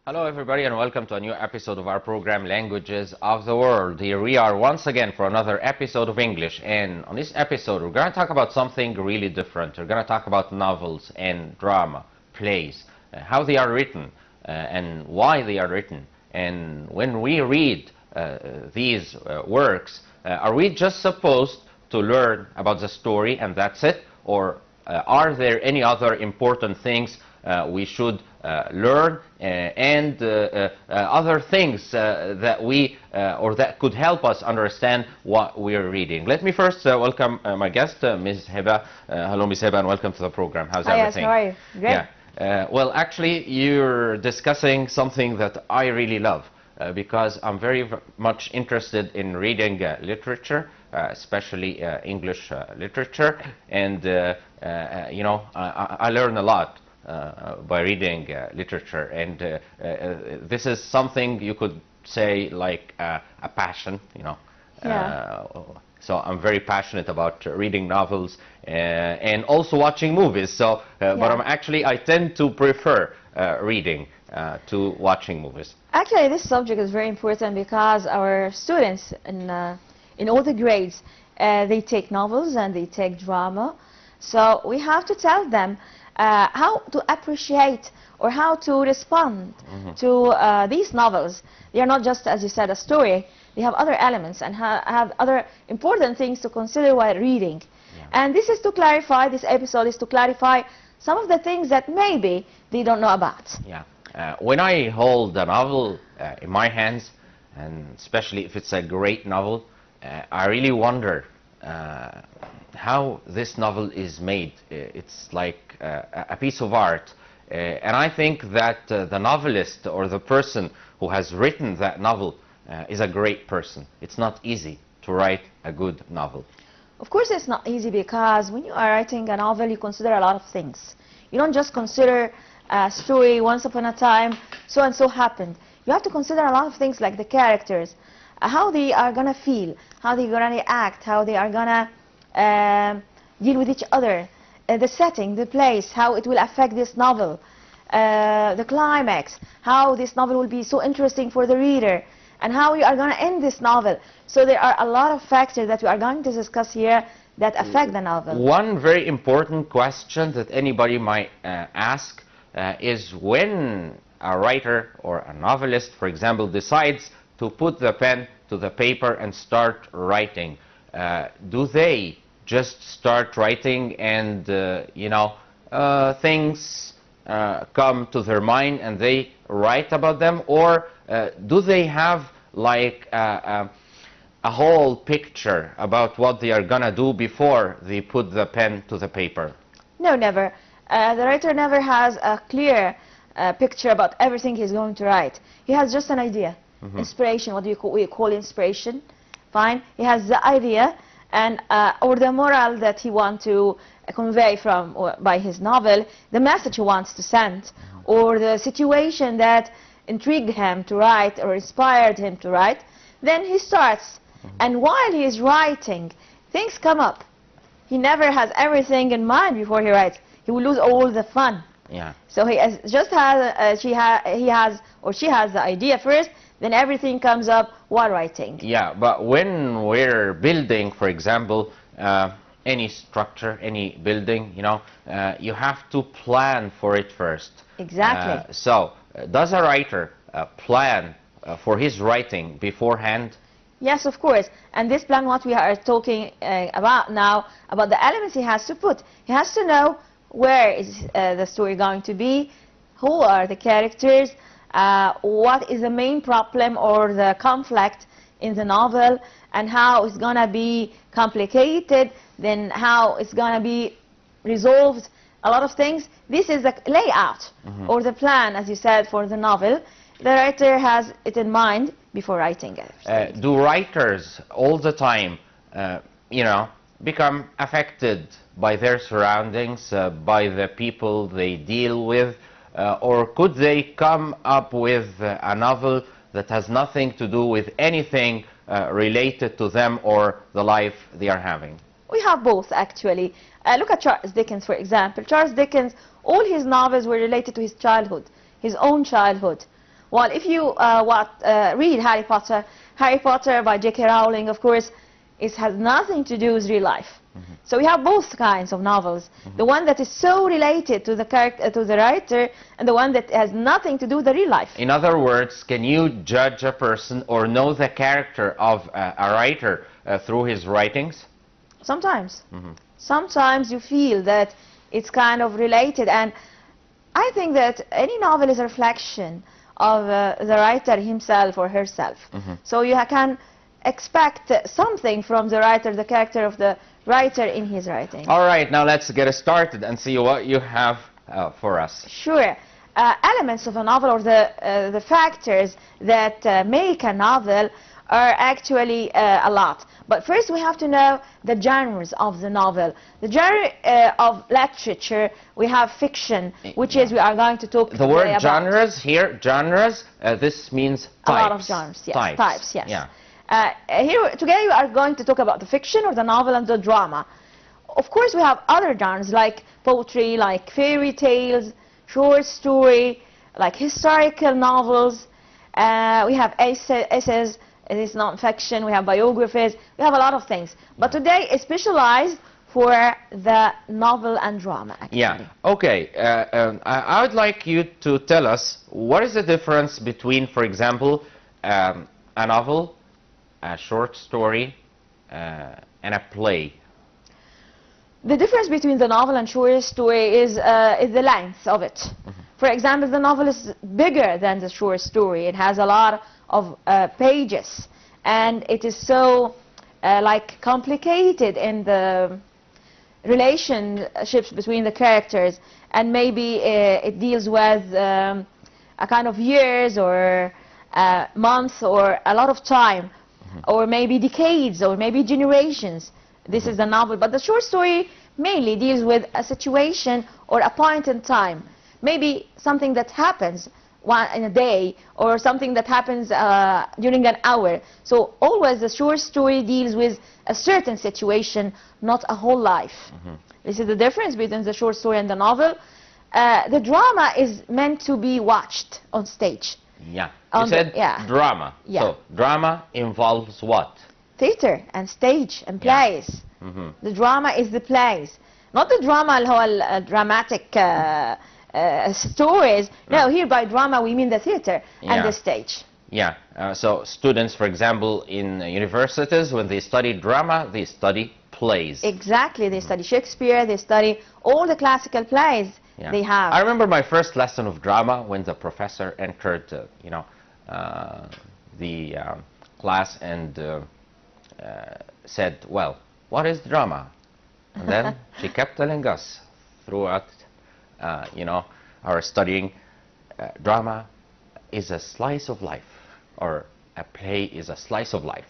Hello everybody and welcome to a new episode of our program Languages of the World. Here we are once again for another episode of English, and on this episode we're going to talk about something really different. We're going to talk about novels and drama, plays, how they are written and why they are written. And when we read these works, are we just supposed to learn about the story and that's it? Or are there any other important things we should learn and other things that we or that could help us understand what we're reading? Let me first welcome my guest, Ms. Heba. Hello, Ms. Heba, and welcome to the program. How's everything? Yes, how are you? Great. Yeah. Well, actually, you're discussing something that I really love because I'm very much interested in reading literature, especially English literature, and you know, I learn a lot by reading literature, and this is something you could say like a passion, you know. Yeah. So I'm very passionate about reading novels and also watching movies. So, but I tend to prefer reading to watching movies. Actually, this subject is very important because our students in all the grades, they take novels and they take drama. So we have to tell them how to appreciate or how to respond to these novels. They are not just, as you said, a story. They have other elements and have other important things to consider while reading. Yeah. And this is to clarify, this episode is to clarify some of the things that maybe they don't know about. Yeah. When I hold a novel in my hands, and especially if it's a great novel, I really wonder how this novel is made. It's like a piece of art. And I think that the novelist or the person who has written that novel is a great person. It's not easy to write a good novel. Of course it's not easy, because when you are writing a novel, you consider a lot of things. You don't just consider a story, once upon a time, so and so happened. You have to consider a lot of things, like the characters, how they are going to feel, how they're going to react, how they are going to deal with each other, the setting, the place, how it will affect this novel, the climax, how this novel will be so interesting for the reader, and how we are going to end this novel. So there are a lot of factors that we are going to discuss here that affect the novel. One very important question that anybody might ask is when a writer or a novelist, for example, decides to put the pen to the paper and start writing, do they just start writing and, you know, things come to their mind and they write about them, or do they have like a whole picture about what they are gonna do before they put the pen to the paper? No, never. The writer never has a clear picture about everything he's going to write. He has just an idea. Inspiration, what we call inspiration. Fine. He has the idea and or the moral that he wants to convey from by his novel, the message he wants to send, or the situation that intrigued him to write or inspired him to write. Then he starts, and while he is writing, things come up. He never has everything in mind before he writes. He will lose all the fun. Yeah. So he just has he has or she has the idea first, then everything comes up while writing. Yeah, but when we're building, for example, any structure, any building, you know, you have to plan for it first. Exactly. So, does a writer plan for his writing beforehand? Yes, of course. And this plan, what we are talking about now, about the elements he has to put. He has to know where is the story going to be, who are the characters, what is the main problem or the conflict in the novel, and how it's going to be complicated, then how it's going to be resolved, a lot of things. This is the layout or the plan, as you said, for the novel. The writer has it in mind before writing it. Do writers all the time, you know, become affected by their surroundings, by the people they deal with, or could they come up with a novel that has nothing to do with anything related to them or the life they are having? We have both, actually. Look at Charles Dickens, for example. Charles Dickens, all his novels were related to his childhood, his own childhood. Well, if you read Harry Potter by J.K. Rowling, of course, it has nothing to do with real life. So we have both kinds of novels. The one that is so related to the character, to the writer, and the one that has nothing to do with the real life. In other words, can you judge a person or know the character of a writer through his writings? Sometimes. Sometimes you feel that it's kind of related, and I think that any novel is a reflection of the writer himself or herself. So you can expect something from the writer, the character of the writer in his writing. All right, now let's get started and see what you have for us. Sure. Elements of a novel, or the factors that make a novel, are actually a lot. But first we have to know the genres of the novel. The genre of literature, we have fiction, which is we are going to talk the word about. Genres here, genres, this means types. A lot of genres, yes. Types, yes. Yeah. Here today we are going to talk about the fiction or the novel and the drama. Of course we have other genres like poetry, like fairy tales, short story, like historical novels. We have essays, it is non-fiction, we have biographies, we have a lot of things. But today it's specialized for the novel and drama, actually. Yeah, okay. I would like you to tell us what is the difference between, for example, a novel, a short story, and a play. The difference between the novel and short story is the length of it. For example, the novel is bigger than the short story. It has a lot of pages, and it is so like complicated in the relationships between the characters, and maybe it deals with a kind of years or months or a lot of time, or maybe decades or maybe generations. This is the novel, but the short story mainly deals with a situation or a point in time, maybe something that happens in a day, or something that happens during an hour. So always the short story deals with a certain situation, not a whole life. This is the difference between the short story and the novel. The drama is meant to be watched on stage. Yeah, you said drama. Yeah. So drama involves what? Theater and stage and plays. The drama is the plays, not the drama اللي هو dramatic stories. No, here by drama we mean the theater and the stage. Yeah, so students, for example, in universities, when they study drama, they study plays. Exactly, they study Shakespeare, they study all the classical plays they have. I remember my first lesson of drama when the professor entered, the class and said, well, what is drama? And then she kept telling us throughout, our studying, drama is a slice of life, or a play is a slice of life.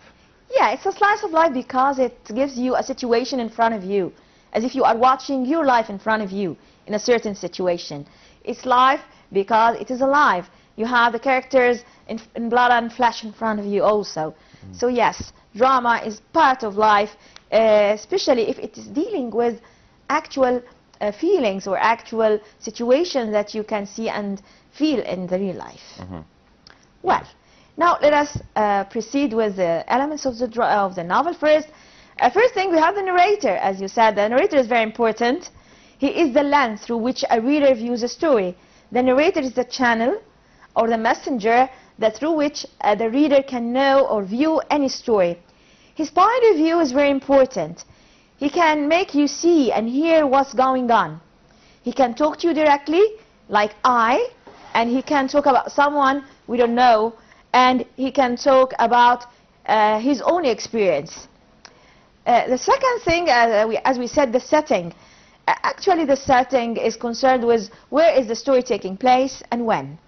Yeah, it's a slice of life because it gives you a situation in front of you, as if you are watching your life in front of you in a certain situation. It's life because it is alive. You have the characters in blood and flesh in front of you also. So yes, drama is part of life, especially if it is dealing with actual feelings or actual situations that you can see and feel in the real life. Well, now let us proceed with the elements of the novel first. First thing, we have the narrator. As you said, the narrator is very important. He is the lens through which a reader views a story. The narrator is the channel or the messenger that through which the reader can know or view any story. His point of view is very important. He can make you see and hear what's going on. He can talk to you directly, like I, and he can talk about someone we don't know, and he can talk about his own experience. The second thing, as we said, the setting. Actually, the setting is concerned with where is the story taking place and when.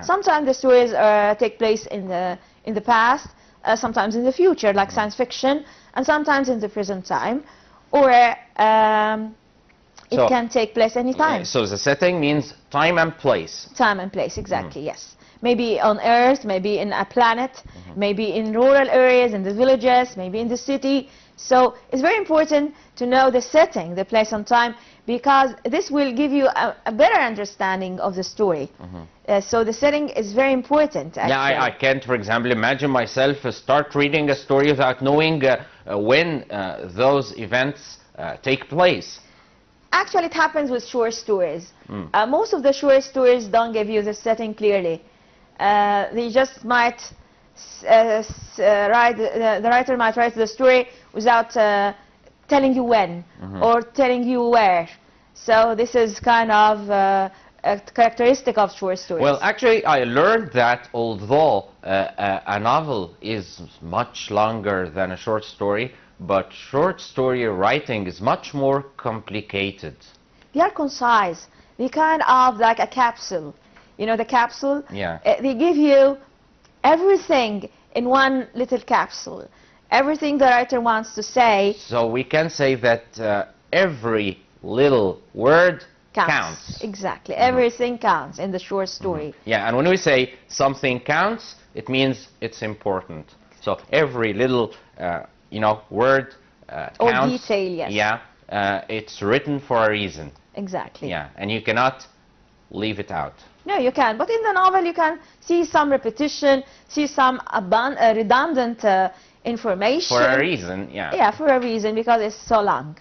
Sometimes the stories take place in the past, sometimes in the future, like science fiction, and sometimes in the present time, or it can take place anytime. So the setting means time and place. Time and place, exactly, yes. maybe on Earth, maybe in a planet, maybe in rural areas, in the villages, maybe in the city. So it's very important to know the setting, the place and time, because this will give you a better understanding of the story. So the setting is very important, actually. Yeah, I can't, for example, imagine myself start reading a story without knowing when those events take place. Actually, it happens with short stories. Most of the short stories don't give you the setting clearly. They just might the writer might write the story without telling you when or telling you where. So this is kind of a characteristic of short stories. Well, actually, I learned that although a novel is much longer than a short story, but short story writing is much more complicated. They are concise. They kind of like a capsule. You know the capsule? Yeah. They give you everything in one little capsule. Everything the writer wants to say. So we can say that every little word counts. Exactly. Everything counts in the short story. Yeah, and when we say something counts, it means it's important. So every little word or counts. detail, yes. Yeah, it's written for a reason. Exactly. Yeah, and you cannot leave it out. No, you can. But in the novel, you can see some repetition, see some redundant information. For a reason, yeah. Yeah, for a reason, because it's so long.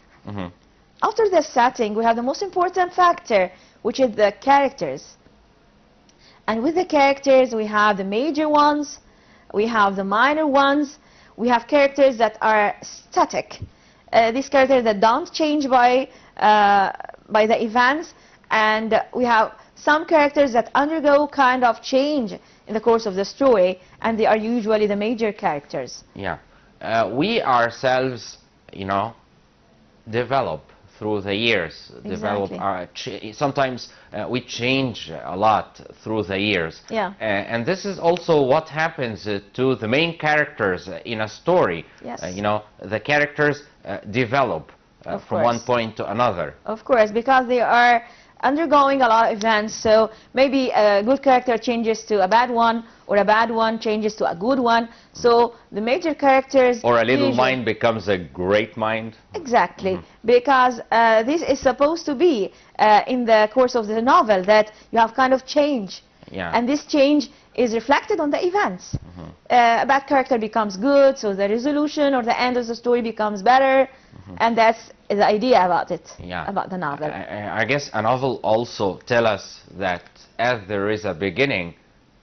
After the setting, we have the most important factor, which is the characters. And with the characters, we have the major ones, we have the minor ones, we have characters that are static. These characters that don't change by the events, and we have some characters that undergo kind of change in the course of the story, and they are usually the major characters. Yeah. We ourselves, develop through the years. Exactly. Sometimes we change a lot through the years. Yeah. And this is also what happens to the main characters in a story. Yes. The characters develop from one point to another. Of course, because they are undergoing a lot of events, so maybe a good character changes to a bad one, or a bad one changes to a good one. So the major characters... Or a little mind becomes a great mind. Exactly, because this is supposed to be in the course of the novel, that you have kind of change. Yeah. And this change is reflected on the events. A bad character becomes good, so the resolution or the end of the story becomes better. And that's the idea about it, about the novel. I guess a novel also tells us that as there is a beginning,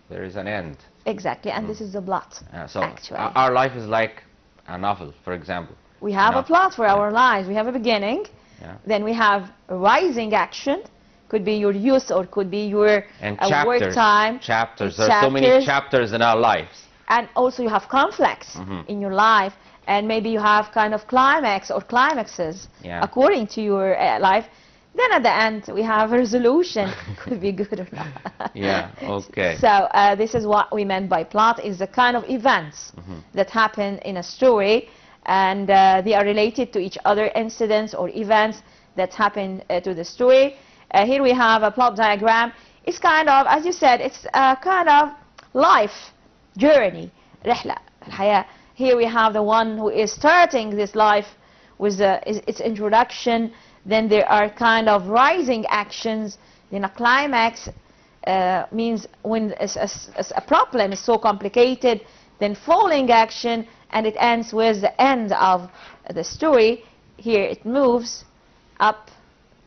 there is an end. Exactly, and this is the plot, so actually. Our life is like a novel, for example. We have a plot for our lives. We have a beginning, then we have a rising action. Could be your youth or could be your work time. Chapters. There are so many chapters in our lives. And also you have conflicts in your life. And maybe you have kind of climax or climaxes according to your life. Then at the end, we have a resolution. Could be good or not. Yeah, okay. So this is what we meant by plot, is the kind of events that happen in a story. And they are related to each other, incidents or events that happen to the story. Here we have a plot diagram. It's kind of, as you said, it's a kind of life journey. رحلة الحياة. Here we have the one who is starting this life with its introduction. Then there are kind of rising actions. Then a climax means when a problem is so complicated. Then falling action, and it ends with the end of the story. Here it moves up,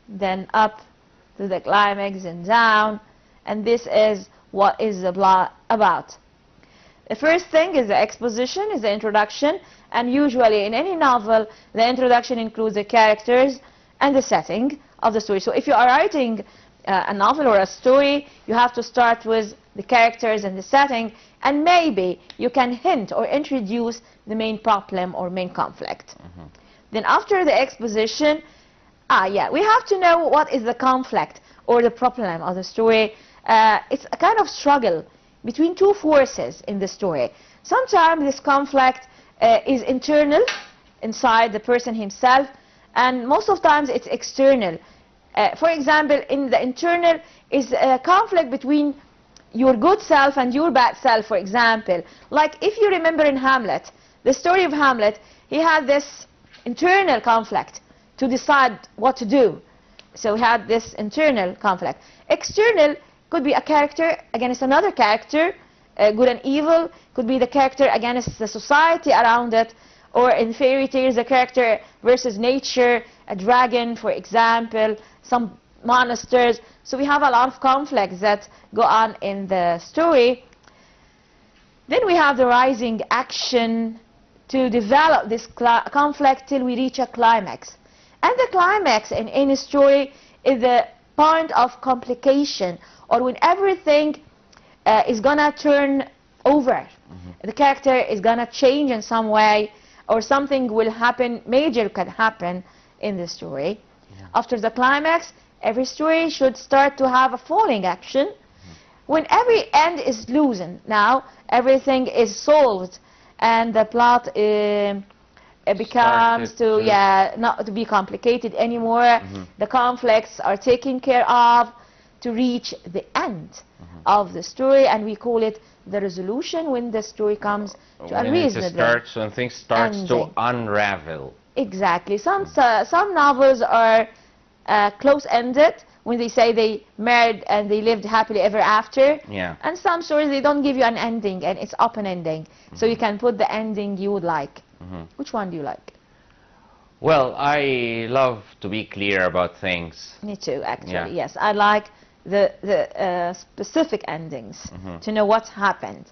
then up to the climax and down. And this is what is the plot about. The first thing is the exposition, is the introduction, and usually in any novel, the introduction includes the characters and the setting of the story. So if you are writing a novel or a story, you have to start with the characters and the setting, and maybe you can hint or introduce the main problem or main conflict. Then after the exposition, we have to know what is the conflict or the problem of the story. It's a kind of struggle between two forces in the story. Sometimes this conflict is internal, inside the person himself, and most of the times it's external. For example, in the internal is a conflict between your good self and your bad self, for example. Like if you remember in Hamlet, the story of Hamlet, he had this internal conflict to decide what to do. So he had this internal conflict. External could be a character against another character, good and evil, could be the character against the society around it, or in fairy tales, the character versus nature, a dragon, for example, some monsters. So we have a lot of conflicts that go on in the story. Then we have the rising action to develop this conflict till we reach a climax. And the climax in any story is the point of complication, or when everything is gonna turn over. The character is gonna change in some way, or something will happen, major can happen in the story. After the climax, every story should start to have a falling action. When every end is loosened, now everything is solved, and the plot becomes not to be complicated anymore. The conflicts are taken care of to reach the end of the story, and we call it the resolution, when the story comes to a reasonable when things start to unravel. Exactly. Some novels are close-ended, when they say they married and they lived happily ever after. Yeah. And some stories, they don't give you an ending, and it's open ending. So you can put the ending you would like. Which one do you like? Well, I love to be clear about things. Me too, actually. Yes, I like the specific endings, to know what happened.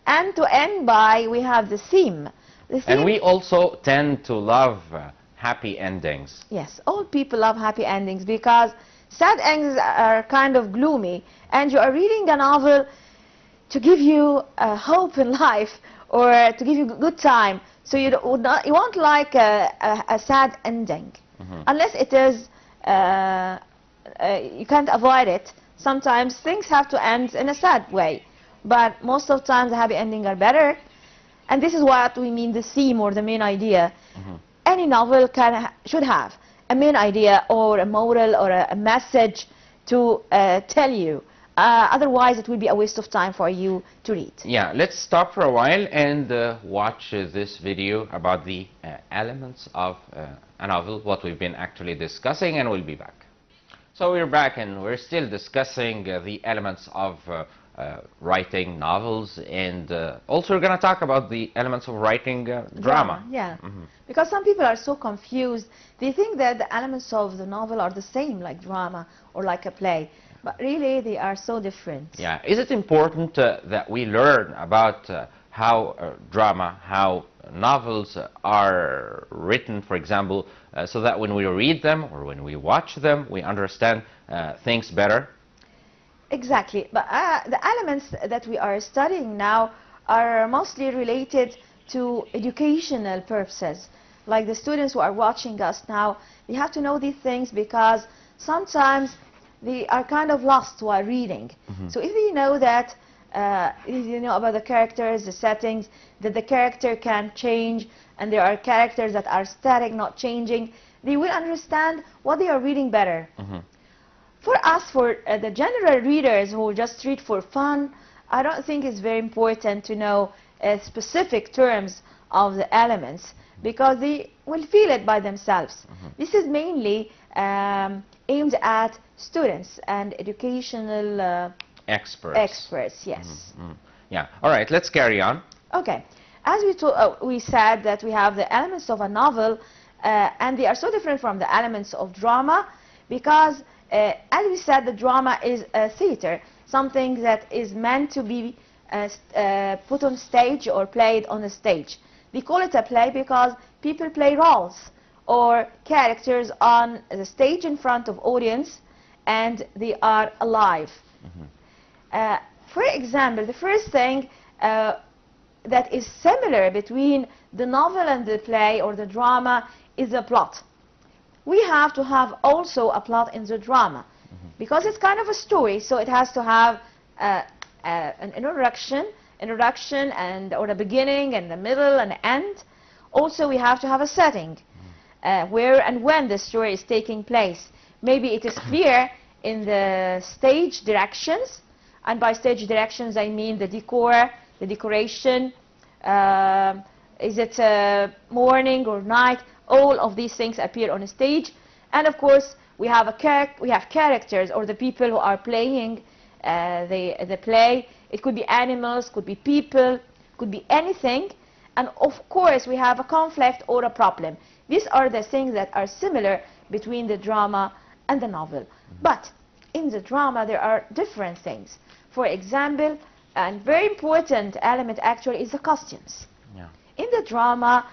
And to end by, we have the theme. And we also tend to love happy endings. Yes, all people love happy endings, because sad endings are kind of gloomy, and you are reading a novel to give you hope in life, or to give you a good time. So you won't like a sad ending, unless it is, you can't avoid it. Sometimes things have to end in a sad way, but most of the time the happy endings are better. And this is what we mean the theme, or the main idea. Any novel should have a main idea, or a moral, or a message to tell you. Otherwise, it will be a waste of time for you to read. Yeah, let's stop for a while and watch this video about the elements of a novel, what we've been actually discussing, and we'll be back. So we're back, and we're still discussing the elements of writing novels, and also we're going to talk about the elements of writing drama. Yeah, because some people are so confused. They think that the elements of the novel are the same, like drama or like a play. But really, they are so different. Yeah. Is it important that we learn about how drama, how novels are written, for example, so that when we read them or when we watch them, we understand things better? Exactly. But the elements that we are studying now are mostly related to educational purposes. Like the students who are watching us now, they have to know these things, because sometimes they are kind of lost while reading. So if you know that, if you know about the characters, the settings, that the character can change, and there are characters that are static, not changing, they will understand what they are reading better. For us, for the general readers who just read for fun, I don't think it's very important to know specific terms of the elements, because they will feel it by themselves. This is mainly aimed at students and educational experts, yes. Yeah. All right, let's carry on. Okay. As we said that we have the elements of a novel, and they are so different from the elements of drama, because as we said, the drama is a theater, something that is meant to be put on stage or played on a stage. We call it a play because people play roles or characters on the stage in front of audience, and they are alive. For example, the first thing that is similar between the novel and the play or the drama is the plot. We have to have also a plot in the drama, because it's kind of a story, so it has to have an introduction and or a beginning and the middle and the end. Also, we have to have a setting, where and when the story is taking place. Maybe it is clear in the stage directions, And by stage directions, I mean the decor, the decoration. Is it morning or night? All of these things appear on a stage. And of course, we have characters, or the people who are playing the play. It could be animals, could be people, could be anything. And of course, we have a conflict or a problem. These are the things that are similar between the drama and the novel. But in the drama, there are different things. For example, and very important element actually is the costumes. Yeah. In the drama,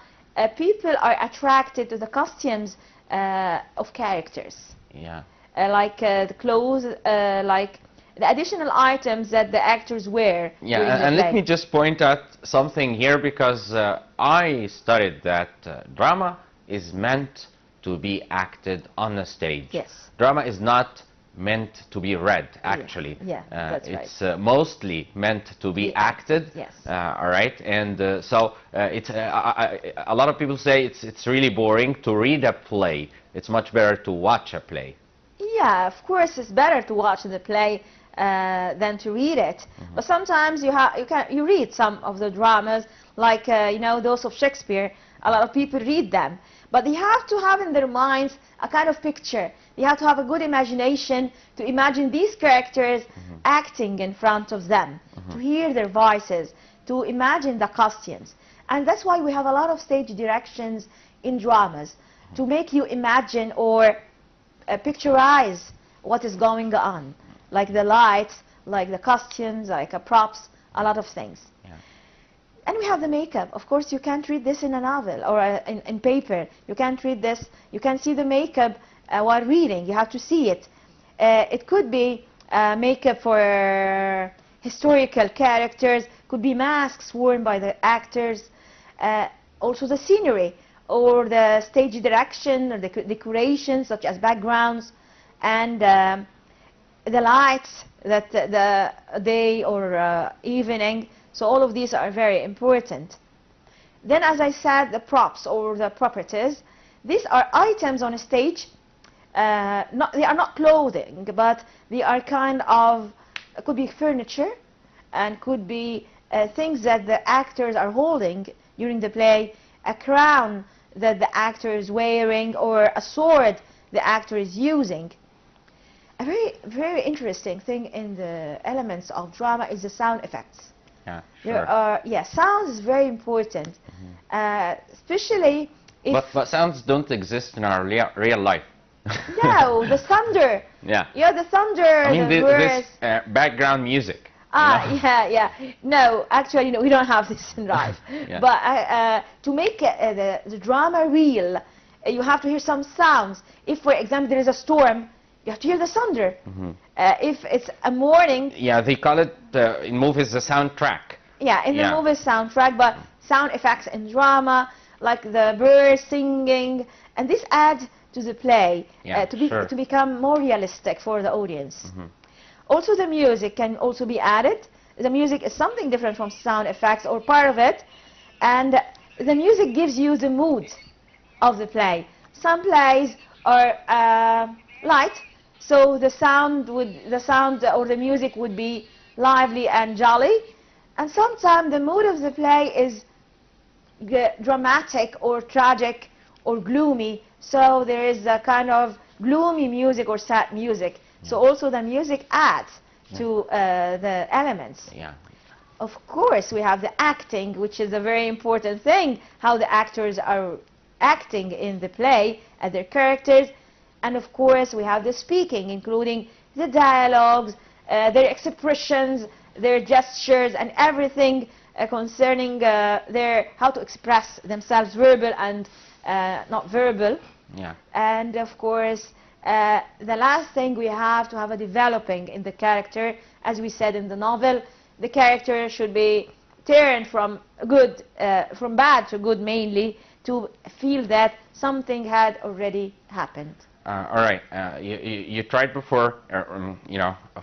people are attracted to the costumes of characters. Yeah. Like the clothes, like the additional items that the actors wear. Yeah, during the and let play. me just point out something here, because I studied that drama is meant to be acted on a stage. Yes. Drama is not meant to be read, actually. Yeah, that's right. It's mostly meant to be acted. Yes. All right, and so it's a lot of people say it's really boring to read a play. It's much better to watch a play. Yeah, of course, it's better to watch the play than to read it. But sometimes you read some of the dramas, like you know, those of Shakespeare. A lot of people read them, but they have to have in their minds a kind of picture. They have to have a good imagination to imagine these characters acting in front of them, to hear their voices, to imagine the costumes. And that's why we have a lot of stage directions in dramas, to make you imagine or picturize what is going on, like the lights, like the costumes, like props, a lot of things. Yeah. And we have the makeup. Of course, you can't read this in a novel or in paper. You can't read this. You can't see the makeup while reading. You have to see it. It could be makeup for historical characters. Could be masks worn by the actors. Also the scenery, or the stage direction, or the decorations such as backgrounds, and the lights, that the day or evening. So all of these are very important. Then, as I said, the props or the properties. These are items on a stage. They are not clothing, but they are kind of, could be furniture, and could be things that the actors are holding during the play, a crown that the actor is wearing, or a sword the actor is using. A very, very interesting thing in the elements of drama is the sound effects. Yeah, There sure. are, sound is very important, especially if... But sounds don't exist in our real life. No, the thunder. Yeah. Yeah, the thunder, I mean, the this birds. background music. Ah, you know? yeah. No, actually, no, we don't have this in life. Yeah. But to make the drama real, you have to hear some sounds. If, for example, there is a storm, you have to hear the thunder. If it's a morning... Yeah, they call it in movies the soundtrack. Yeah, in the movie soundtrack, but sound effects in drama, like the birds singing, and this adds to the play to become more realistic for the audience. Also, the music can also be added. The music is something different from sound effects, or part of it, and the music gives you the mood of the play. Some plays are light, so the sound or the music would be lively and jolly, and sometimes the mood of the play is dramatic or tragic or gloomy, so there is a kind of gloomy music or sad music. So also the music adds to the elements. Yeah. Of course, we have the acting, which is a very important thing, how the actors are acting in the play as their characters. And of course, we have the speaking, including the dialogues, their expressions, their gestures, and everything concerning how to express themselves, verbal and not verbal. Yeah. And of course, the last thing, we have to have a developing in the character. As we said in the novel, the character should be turned from bad to good, mainly to feel that something had already happened. All right. You tried before,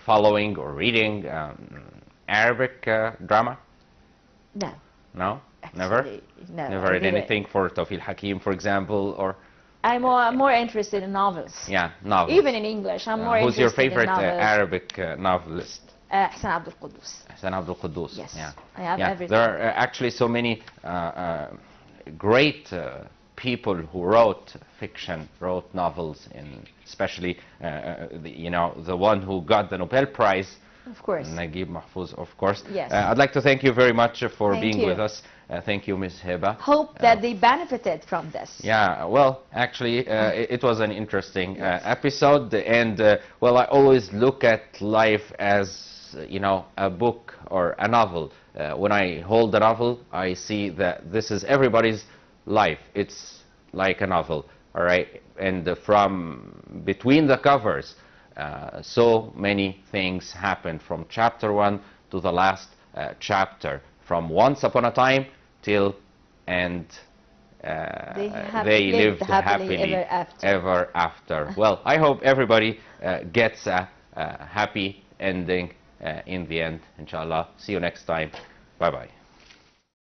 following or reading Arabic drama? No. No? Never? Actually, no. Never read anything for Tawfiq Hakim, for example, or... I'm more interested in novels. Yeah, novels. Even in English, I'm more Who's your interested favorite in novels. Arabic novelist? حسن عبد القدوس. Hassan Abdul Quddus. Yes, Yeah. I have Yeah. everything. There are actually so many great people who wrote fiction, wrote novels, and especially the one who got the Nobel Prize, Of course. Naguib Mahfouz, of course. Yes. I'd like to thank you very much for Thank being you. with us. Thank you, Ms. Heba. Hope that they benefited from this. Yeah, well, actually, it was an interesting Yes. episode, and well, I always look at life as a book or a novel. When I hold a novel, I see that this is everybody's life. It's like a novel, all right? And from between the covers, so many things happened from chapter 1 to the last chapter, from once upon a time till and they lived happily ever after. Well, I hope everybody gets a happy ending in the end, inshallah. See you next time. Bye-bye.